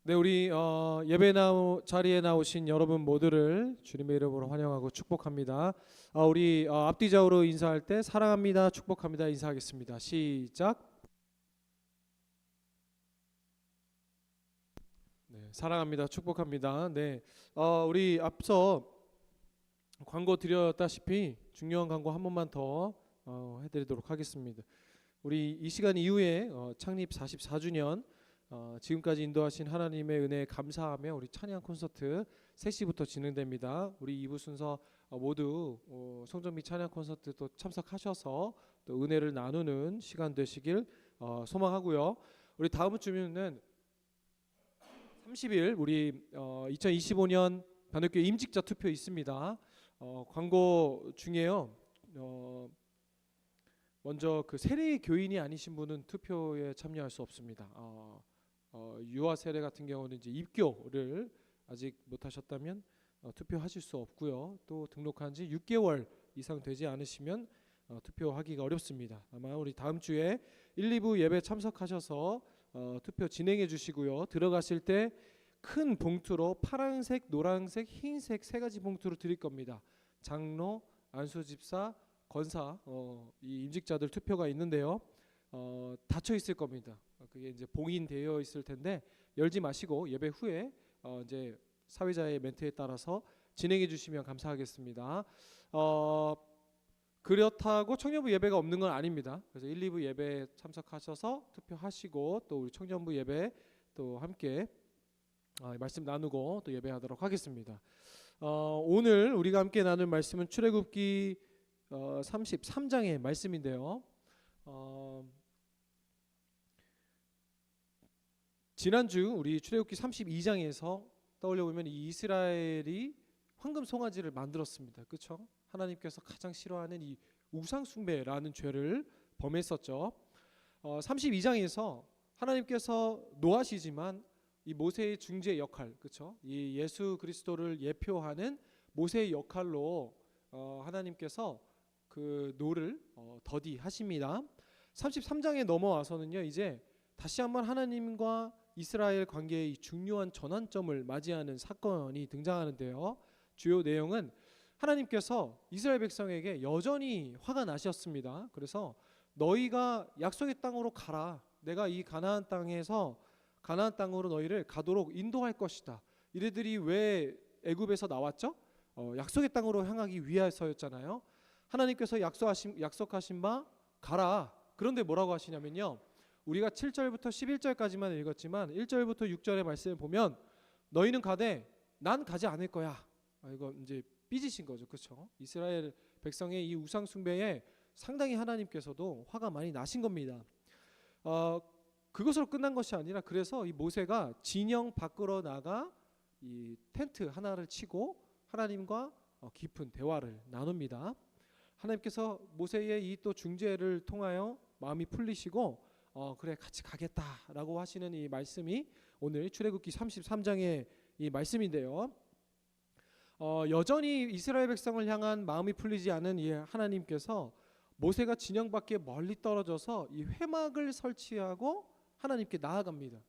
네, 우리 자리에 나오신 여러분 모두를 주님의 이름으로 환영하고 축복합니다. 우리 앞뒤좌우로 인사할 때 사랑합니다, 축복합니다 인사하겠습니다. 시작. 네, 사랑합니다, 축복합니다. 네, 우리 앞서 광고 드렸다시피 중요한 광고 한 번만 더 해드리도록 하겠습니다. 우리 이 시간 이후에 창립 44주년 지금까지 인도하신 하나님의 은혜에 감사하며 우리 찬양 콘서트 3시부터 진행됩니다. 우리 2부 순서 모두 성전미 찬양 콘서트 또 참석하셔서 또 은혜를 나누는 시간 되시길 소망하고요. 우리 다음 주면은 30일 우리 2025년 반대교회 임직자 투표 있습니다. 광고 중에요. 먼저 그 세례 교인이 아니신 분은 투표에 참여할 수 없습니다. 유아 세례 같은 경우는 이제 입교를 아직 못하셨다면 투표하실 수 없고요. 또 등록한 지 6개월 이상 되지 않으시면 투표하기가 어렵습니다. 아마 우리 다음 주에 1, 2부 예배 참석하셔서 투표 진행해 주시고요. 들어가실 때 큰 봉투로 파란색, 노란색, 흰색 3가지 봉투로 드릴 겁니다. 장로, 안수집사, 권사 이 임직자들 투표가 있는데요. 닫혀 있을 겁니다. 그게 이제 봉인되어 있을 텐데 열지 마시고 예배 후에 이제 사회자의 멘트에 따라서 진행해 주시면 감사하겠습니다. 그렇다고 청년부 예배가 없는 건 아닙니다. 그래서 1, 2부 예배 참석하셔서 투표하시고 또 우리 청년부 예배 또 함께 말씀 나누고 또 예배하도록 하겠습니다. 오늘 우리가 함께 나눌 말씀은 출애굽기 33장의 말씀인데요. 지난주 우리 출애굽기 32장에서 떠올려 보면 이 이스라엘이 황금 송아지를 만들었습니다. 그렇죠? 하나님께서 가장 싫어하는 이 우상 숭배라는 죄를 범했었죠. 32장에서 하나님께서 노하시지만 이 모세의 중재 역할, 그렇죠? 이 예수 그리스도를 예표하는 모세의 역할로 하나님께서 그 노를 더디하십니다. 33장에 넘어와서는요, 이제 다시 한번 하나님과 이스라엘 관계의 중요한 전환점을 맞이하는 사건이 등장하는데요. 주요 내용은 하나님께서 이스라엘 백성에게 여전히 화가 나셨습니다. 그래서 너희가 약속의 땅으로 가라. 내가 이 가나안 땅으로 너희를 가도록 인도할 것이다. 이들이 왜 애굽에서 나왔죠? 약속의 땅으로 향하기 위해서였잖아요. 하나님께서 약속하신 바 가라. 그런데 뭐라고 하시냐면요. 우리가 7절부터 11절까지만 읽었지만 1절부터 6절의 말씀을 보면 너희는 가되 난 가지 않을 거야. 이거 이제 삐지신 거죠. 그렇죠? 이스라엘 백성의 이 우상 숭배에 상당히 하나님께서도 화가 많이 나신 겁니다. 그것으로 끝난 것이 아니라 그래서 이 모세가 진영 밖으로 나가 이 텐트 하나를 치고 하나님과 깊은 대화를 나눕니다. 하나님께서 모세의 이 또 중재를 통하여 마음이 풀리시고 그래 같이 가겠다라고 하시는 이 말씀이 오늘 출애굽기 33장의 이 말씀인데요. 여전히 이스라엘 백성을 향한 마음이 풀리지 않은 이 하나님께서 모세가 진영 밖에 멀리 떨어져서 이 회막을 설치하고 하나님께 나아갑니다.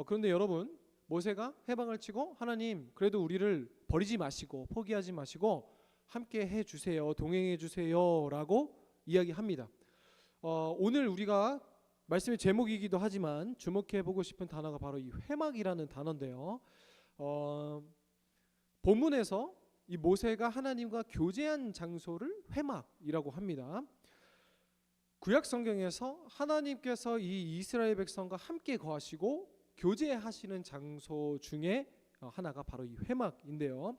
그런데 여러분, 모세가 회막을 치고 하나님 그래도 우리를 버리지 마시고 포기하지 마시고 함께 해주세요, 동행해 주세요라고 이야기합니다. 오늘 우리가 말씀의 제목이기도 하지만 주목해 보고 싶은 단어가 바로 이 회막이라는 단어인데요. 본문에서 이 모세가 하나님과 교제한 장소를 회막이라고 합니다. 구약 성경에서 하나님께서 이 이스라엘 백성과 함께 거하시고 교제하시는 장소 중에 하나가 바로 이 회막인데요.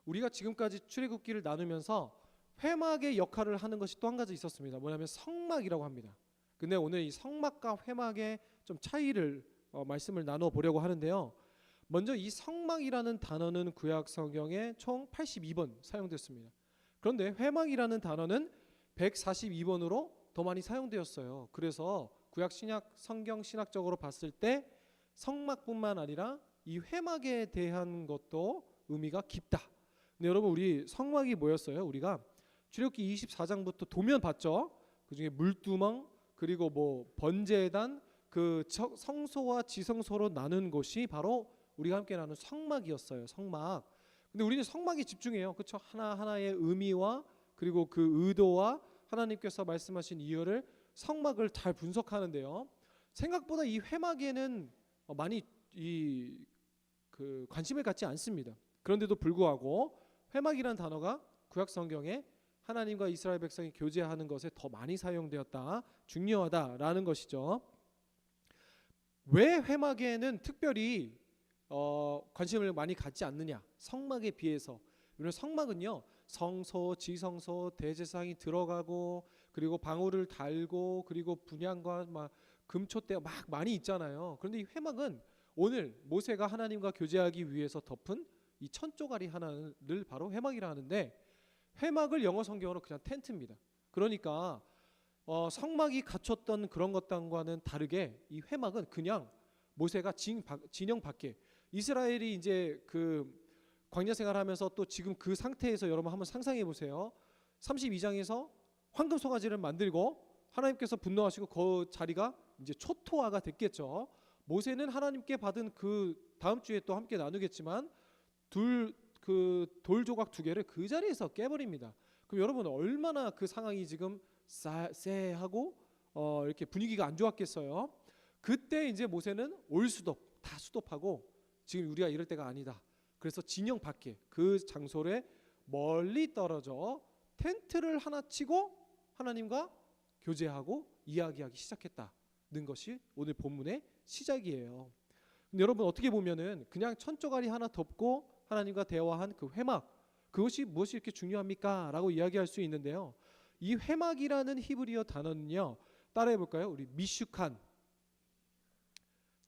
우리가 지금까지 출애굽기를 나누면서 회막의 역할을 하는 것이 또 한 가지 있었습니다. 뭐냐면 성막이라고 합니다. 근데 오늘 이 성막과 회막의 좀 차이를 말씀을 나눠 보려고 하는데요. 먼저 이 성막이라는 단어는 구약 성경에 총 82번 사용됐습니다. 그런데 회막이라는 단어는 142번으로 더 많이 사용되었어요. 그래서 구약 신약 성경 신학적으로 봤을 때 성막뿐만 아니라 이 회막에 대한 것도 의미가 깊다. 근데 여러분 우리 성막이 뭐였어요? 우리가 출애굽기 24장부터 도면 봤죠? 그중에 물두멍 그리고 뭐 번제단 그 성소와 지성소로 나눈 곳이 바로 우리가 함께 나눈 성막이었어요. 성막. 근데 우리는 성막에 집중해요. 그렇죠? 하나하나의 의미와 그리고 그 의도와 하나님께서 말씀하신 이유를 성막을 잘 분석하는데요. 생각보다 이 회막에는 많이 그 관심을 갖지 않습니다. 그런데도 불구하고 회막이라는 단어가 구약 성경에 하나님과 이스라엘 백성이 교제하는 것에 더 많이 사용되었다, 중요하다라는 것이죠. 왜 회막에는 특별히 관심을 많이 갖지 않느냐? 성막에 비해서. 왜냐하면 성막은요, 성소, 지성소, 대제사장이 들어가고 그리고 방울을 달고 그리고 분향과 막 금촛대가 막 많이 있잖아요. 그런데 이 회막은 오늘 모세가 하나님과 교제하기 위해서 덮은 이 천조가리 하나를 바로 회막이라 하는데, 회막을 영어 성경으로 그냥 텐트입니다. 그러니까 성막이 갖췄던 그런 것과는 다르게 이 회막은 그냥 모세가 진영 밖에, 이스라엘이 이제 그 광야 생활하면서 또 지금 그 상태에서 여러분 한번 상상해 보세요. 32장에서 황금 송아지를 만들고 하나님께서 분노하시고 그 자리가 이제 초토화가 됐겠죠. 모세는 하나님께 받은 그 다음 주에 또 함께 나누겠지만 돌 조각 2개를 그 자리에서 깨버립니다. 그럼 여러분 얼마나 그 상황이 지금 쎄하고 이렇게 분위기가 안 좋았겠어요. 그때 이제 모세는 올수톱 다 수톱하고 지금 우리가 이럴 때가 아니다. 그래서 진영 밖에 그 장소에 멀리 떨어져 텐트를 하나 치고 하나님과 교제하고 이야기하기 시작했다는 것이 오늘 본문의 시작이에요. 근데 여러분 어떻게 보면은 그냥 천조가리 하나 덮고 하나님과 대화한 그 회막, 그것이 무엇이 이렇게 중요합니까? 라고 이야기할 수 있는데요. 이 회막이라는 히브리어 단어는요, 따라해 볼까요? 우리 미슈칸.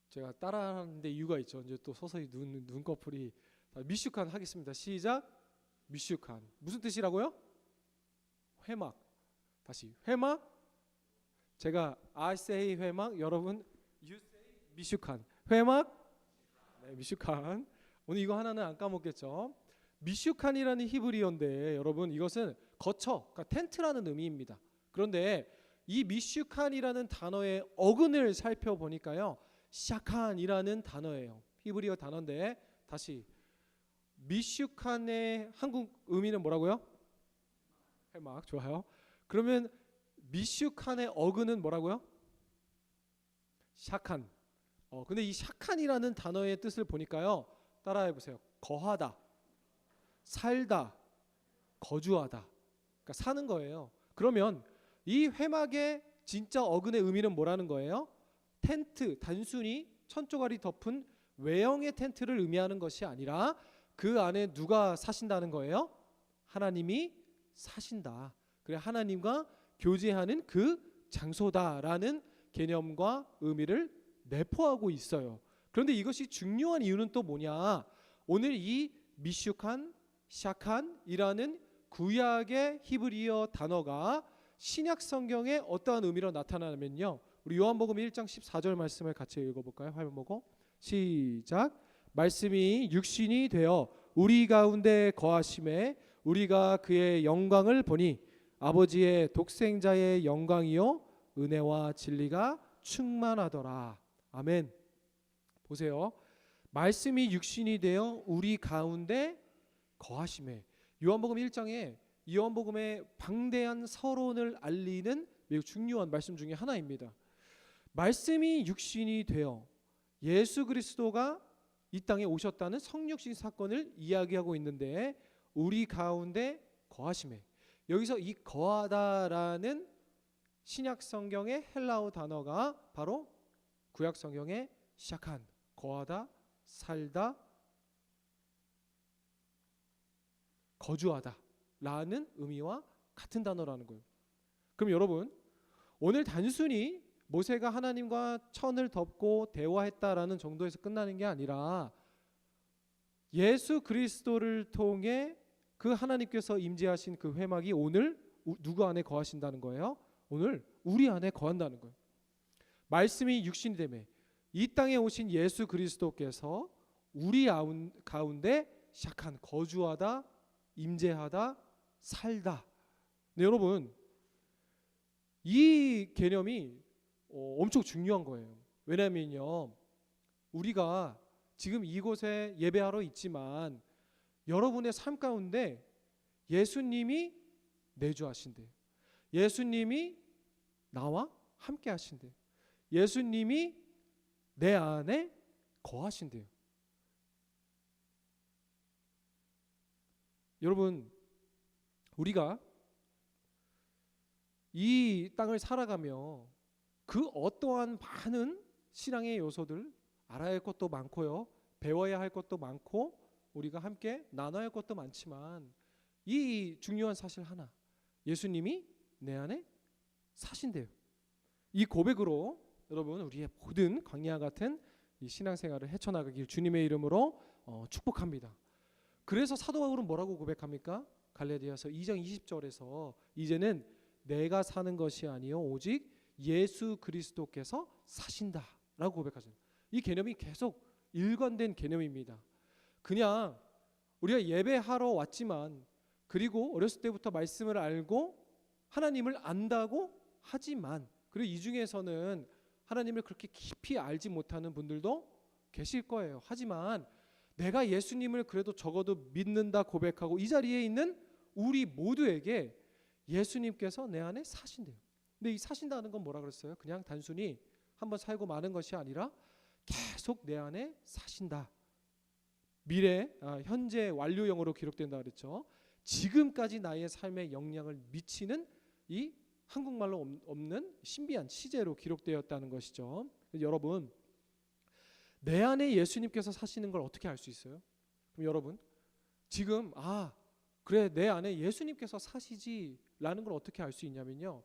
제가 따라하는데 이유가 있죠. 이제 또 서서히 눈꺼풀이 미슈칸 하겠습니다. 시작. 미슈칸. 무슨 뜻이라고요? 회막. 다시 회막. 제가 I say 회막, 여러분 you say 미슈칸. 회막. 네, 미슈칸. 오늘 이거 하나는 안 까먹겠죠. 미슈칸이라는 히브리어인데 여러분 이것은 거처, 그러니까 텐트라는 의미입니다. 그런데 이 미슈칸이라는 단어의 어근을 살펴보니까요, 샤칸이라는 단어예요. 히브리어 단어인데, 다시 미슈칸의 한국 의미는 뭐라고요? 회막. 좋아요. 그러면 미슈칸의 어근은 뭐라고요? 샤칸. 근데 이 샤칸이라는 단어의 뜻을 보니까요, 따라해 보세요. 거하다, 살다, 거주하다. 그러니까 사는 거예요. 그러면 이 회막의 진짜 어근의 의미는 뭐라는 거예요? 텐트, 단순히 천조가리 덮은 외형의 텐트를 의미하는 것이 아니라 그 안에 누가 사신다는 거예요? 하나님이 사신다. 그래, 하나님과 교제하는 그 장소다라는 개념과 의미를 내포하고 있어요. 그런데 이것이 중요한 이유는 또 뭐냐? 오늘 이 미슈칸, 샤칸이라는 구약의 히브리어 단어가 신약 성경에 어떠한 의미로 나타나냐면요, 우리 요한복음 1장 14절 말씀을 같이 읽어볼까요? 화면 보고 시작. 말씀이 육신이 되어 우리 가운데 거하심에 우리가 그의 영광을 보니 아버지의 독생자의 영광이요 은혜와 진리가 충만하더라. 아멘. 보세요. 말씀이 육신이 되어 우리 가운데 거하심에, 요한복음 1장에 요한복음의 방대한 서론을 알리는 매우 중요한 말씀 중에 하나입니다. 말씀이 육신이 되어 예수 그리스도가 이 땅에 오셨다는 성육신 사건을 이야기하고 있는데, 우리 가운데 거하심에, 여기서 이 거하다라는 신약 성경의 헬라어 단어가 바로 구약 성경의 샤칸, 거하다, 살다, 거주하다 라는 의미와 같은 단어라는 거예요. 그럼 여러분, 오늘 단순히 모세가 하나님과 천을 덮고 대화했다라는 정도에서 끝나는 게 아니라 예수 그리스도를 통해 그 하나님께서 임재하신 그 회막이 오늘 누구 안에 거하신다는 거예요? 오늘 우리 안에 거한다는 거예요. 말씀이 육신이 되매 이 땅에 오신 예수 그리스도께서 우리 가운데 샤칸, 거주하다, 임재하다, 살다. 네, 여러분, 이 개념이 엄청 중요한 거예요. 왜냐면요, 우리가 지금 이곳에 예배하러 있지만 여러분의 삶 가운데 예수님이 내주하신대요. 예수님이 나와 함께 하신대요. 예수님이 내 안에 거하신대요. 여러분, 우리가 이 땅을 살아가며 그 어떠한 많은 신앙의 요소들, 알아야 할 것도 많고요, 배워야 할 것도 많고, 우리가 함께 나눠야 할 것도 많지만 이 중요한 사실 하나, 예수님이 내 안에 사신대요. 이 고백으로 여러분, 우리의 모든 광야 같은 이 신앙생활을 헤쳐나가길 주님의 이름으로 축복합니다. 그래서 사도 바울은 뭐라고 고백합니까? 갈라디아서 2장 20절에서 이제는 내가 사는 것이 아니요 오직 예수 그리스도께서 사신다라고 고백하잖아요. 이 개념이 계속 일관된 개념입니다. 그냥 우리가 예배하러 왔지만, 그리고 어렸을 때부터 말씀을 알고 하나님을 안다고 하지만, 그리고 이 중에서는 하나님을 그렇게 깊이 알지 못하는 분들도 계실 거예요. 하지만 내가 예수님을 그래도 적어도 믿는다 고백하고 이 자리에 있는 우리 모두에게 예수님께서 내 안에 사신대요. 근데 이 사신다는 건 뭐라 그랬어요? 그냥 단순히 한번 살고 마는 것이 아니라 계속 내 안에 사신다. 미래, 현재 완료형으로 기록된다 그랬죠. 지금까지 나의 삶에 영향을 미치는 이 한국말로 없는 신비한 시제로 기록되었다는 것이죠. 여러분, 내 안에 예수님께서 사시는 걸 어떻게 알 수 있어요? 그럼 여러분, 지금 그래, 내 안에 예수님께서 사시지라는 걸 어떻게 알 수 있냐면요,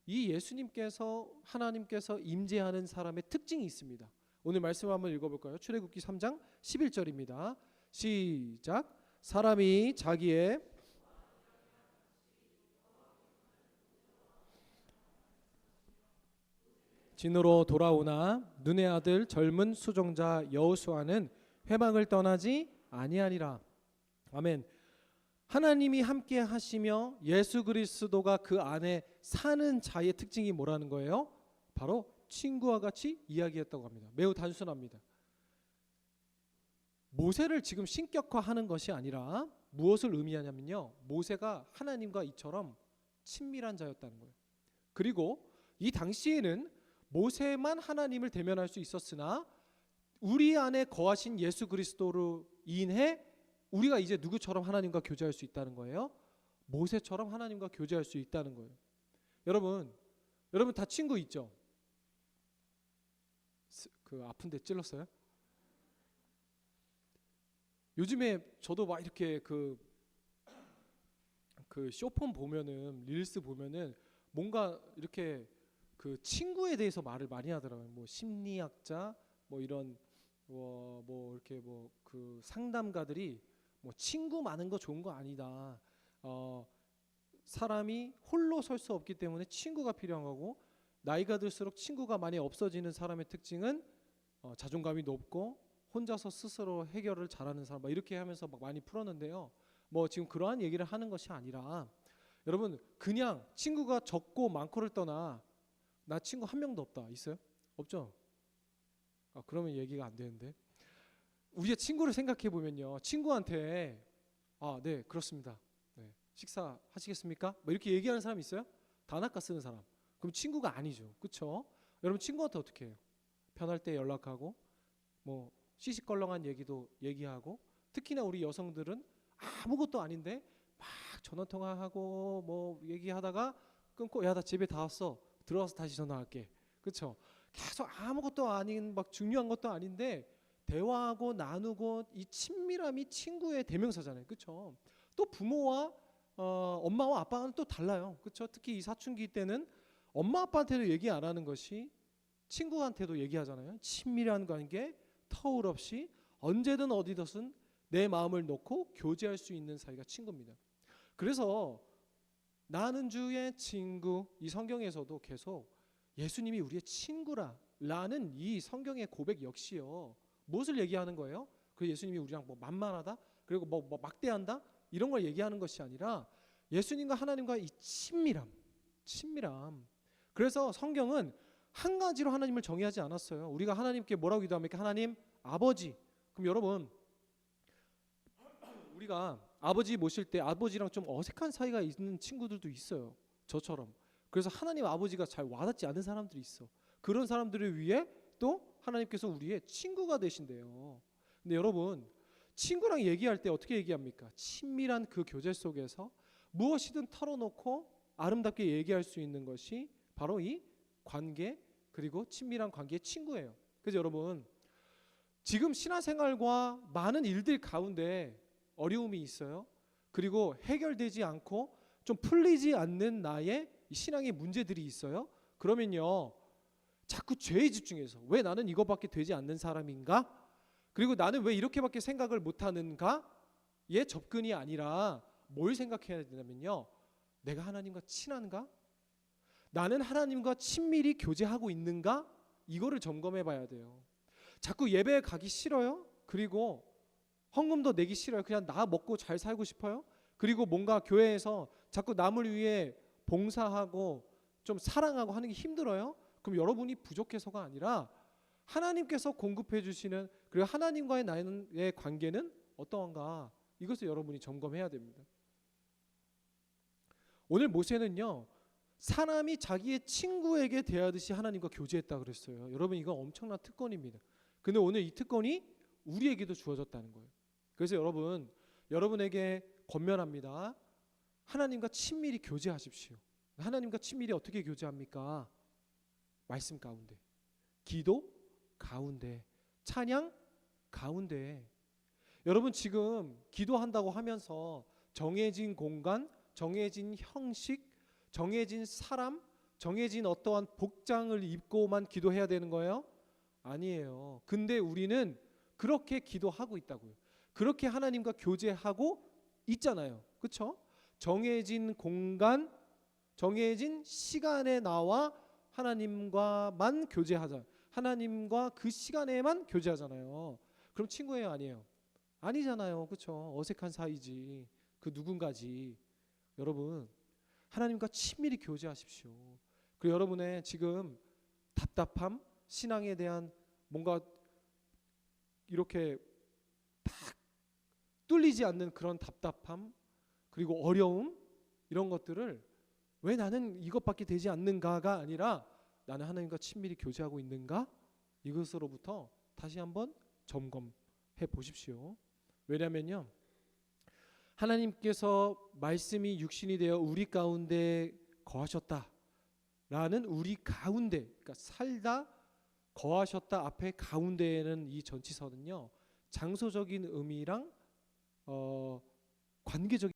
이 예수님께서, 하나님께서 임재하는 사람의 특징이 있습니다. 오늘 말씀 한번 읽어볼까요? 출애굽기 3장 11절입니다. 시작. 사람이 자기의 진으로 돌아오나 눈의 아들 젊은 수종자 여호수아는 회막을 떠나지 아니하니라. 아멘. 하나님이 함께 하시며 예수 그리스도가 그 안에 사는 자의 특징이 뭐라는 거예요? 바로 친구와 같이 이야기했다고 합니다. 매우 단순합니다. 모세를 지금 신격화하는 것이 아니라 무엇을 의미하냐면요, 모세가 하나님과 이처럼 친밀한 자였다는 거예요. 그리고 이 당시에는 모세만 하나님을 대면할 수 있었으나 우리 안에 거하신 예수 그리스도로 인해 우리가 이제 누구처럼 하나님과 교제할 수 있다는 거예요? 모세처럼 하나님과 교제할 수 있다는 거예요. 여러분 다 친구 있죠? 그 아픈데 찔렀어요? 요즘에 저도 막 이렇게 그 쇼폰 보면은, 릴스 보면은 뭔가 이렇게 그 친구에 대해서 말을 많이 하더라고요. 뭐 심리학자, 뭐 이런 뭐 이렇게 뭐 그 상담가들이 뭐 친구 많은 거 좋은 거 아니다. 사람이 홀로 설 수 없기 때문에 친구가 필요한 거고, 나이가 들수록 친구가 많이 없어지는 사람의 특징은 자존감이 높고 혼자서 스스로 해결을 잘하는 사람, 막 이렇게 하면서 막 많이 풀었는데요. 뭐 지금 그러한 얘기를 하는 것이 아니라, 여러분, 그냥 친구가 적고 많고를 떠나 나 친구 한 명도 없다 있어요? 없죠? 그러면 얘기가 안 되는데, 우리의 친구를 생각해 보면요, 친구한테 네 그렇습니다, 네, 식사 하시겠습니까? 뭐 이렇게 얘기하는 사람 있어요? 단아까 쓰는 사람. 그럼 친구가 아니죠, 그렇죠? 여러분, 친구한테 어떻게 해요? 편할 때 연락하고, 뭐 시시껄렁한 얘기도 얘기하고, 특히나 우리 여성들은 아무것도 아닌데 막 전화통화하고 뭐 얘기하다가 끊고, 야 나 집에 다 왔어, 들어와서 다시 전화할게, 그렇죠? 계속 아무것도 아닌, 막 중요한 것도 아닌데 대화하고 나누고, 이 친밀함이 친구의 대명사잖아요, 그렇죠? 또 부모와 엄마와 아빠는 또 달라요, 그렇죠? 특히 이 사춘기 때는 엄마 아빠한테도 얘기 안 하는 것이 친구한테도 얘기하잖아요. 친밀한 관계, 터울 없이 언제든 어디든 내 마음을 놓고 교제할 수 있는 사이가 친구입니다. 그래서 나는 주의 친구, 이 성경에서도 계속 예수님이 우리의 친구라라는 이 성경의 고백 역시요, 무엇을 얘기하는 거예요? 그 예수님이 우리랑 뭐 만만하다, 그리고 뭐 막대한다, 이런 걸 얘기하는 것이 아니라 예수님과 하나님과 이 친밀함. 그래서 성경은 한 가지로 하나님을 정의하지 않았어요. 우리가 하나님께 뭐라고 기도합니까? 하나님 아버지. 그럼 여러분, 우리가 아버지 모실 때 아버지랑 좀 어색한 사이가 있는 친구들도 있어요. 저처럼. 그래서 하나님 아버지가 잘 와닿지 않는 사람들이 있어. 그런 사람들을 위해 또 하나님께서 우리의 친구가 되신대요. 근데 여러분, 친구랑 얘기할 때 어떻게 얘기합니까? 친밀한 그 교제 속에서 무엇이든 털어놓고 아름답게 얘기할 수 있는 것이 바로 이 관계, 그리고 친밀한 관계의 친구예요. 그래서 여러분, 지금 신앙생활과 많은 일들 가운데 어려움이 있어요. 그리고 해결되지 않고 좀 풀리지 않는 나의 신앙의 문제들이 있어요. 그러면요, 자꾸 죄에 집중해서 왜 나는 이거밖에 되지 않는 사람인가? 그리고 나는 왜 이렇게밖에 생각을 못하는가?의 접근이 아니라 뭘 생각해야 되냐면요, 내가 하나님과 친한가? 나는 하나님과 친밀히 교제하고 있는가? 이거를 점검해 봐야 돼요. 자꾸 예배에 가기 싫어요? 그리고 헌금도 내기 싫어요? 그냥 나 먹고 잘 살고 싶어요? 그리고 뭔가 교회에서 자꾸 남을 위해 봉사하고 좀 사랑하고 하는 게 힘들어요? 그럼 여러분이 부족해서가 아니라 하나님께서 공급해 주시는, 그리고 하나님과의 나의 관계는 어떠한가, 이것을 여러분이 점검해야 됩니다. 오늘 모세는요, 사람이 자기의 친구에게 대하듯이 하나님과 교제했다 그랬어요. 여러분, 이거 엄청난 특권입니다. 근데 오늘 이 특권이 우리에게도 주어졌다는 거예요. 그래서 여러분, 여러분에게 권면합니다. 하나님과 친밀히 교제하십시오. 하나님과 친밀히 어떻게 교제합니까? 말씀 가운데, 기도 가운데, 찬양 가운데. 여러분, 지금 기도한다고 하면서 정해진 공간, 정해진 형식, 정해진 사람, 정해진 어떠한 복장을 입고만 기도해야 되는 거예요? 아니에요. 근데 우리는 그렇게 기도하고 있다고요. 그렇게 하나님과 교제하고 있잖아요. 그렇죠? 정해진 공간, 정해진 시간에 나와 하나님과만 교제하자. 하나님과 그 시간에만 교제하잖아요. 그럼 친구예요, 아니에요? 아니잖아요. 그렇죠? 어색한 사이지. 그 누군가지. 여러분, 하나님과 친밀히 교제하십시오. 그리고 여러분의 지금 답답함, 신앙에 대한 뭔가 이렇게 딱 뚫리지 않는 그런 답답함, 그리고 어려움, 이런 것들을 왜 나는 이것밖에 되지 않는가가 아니라 나는 하나님과 친밀히 교제하고 있는가? 이것으로부터 다시 한번 점검해 보십시오. 왜냐면요, 하나님께서 말씀이 육신이 되어 우리 가운데 거하셨다라는 우리 가운데, 그러니까 살다 거하셨다 앞에 가운데에는 이 전치사는요, 장소적인 의미랑 관계적인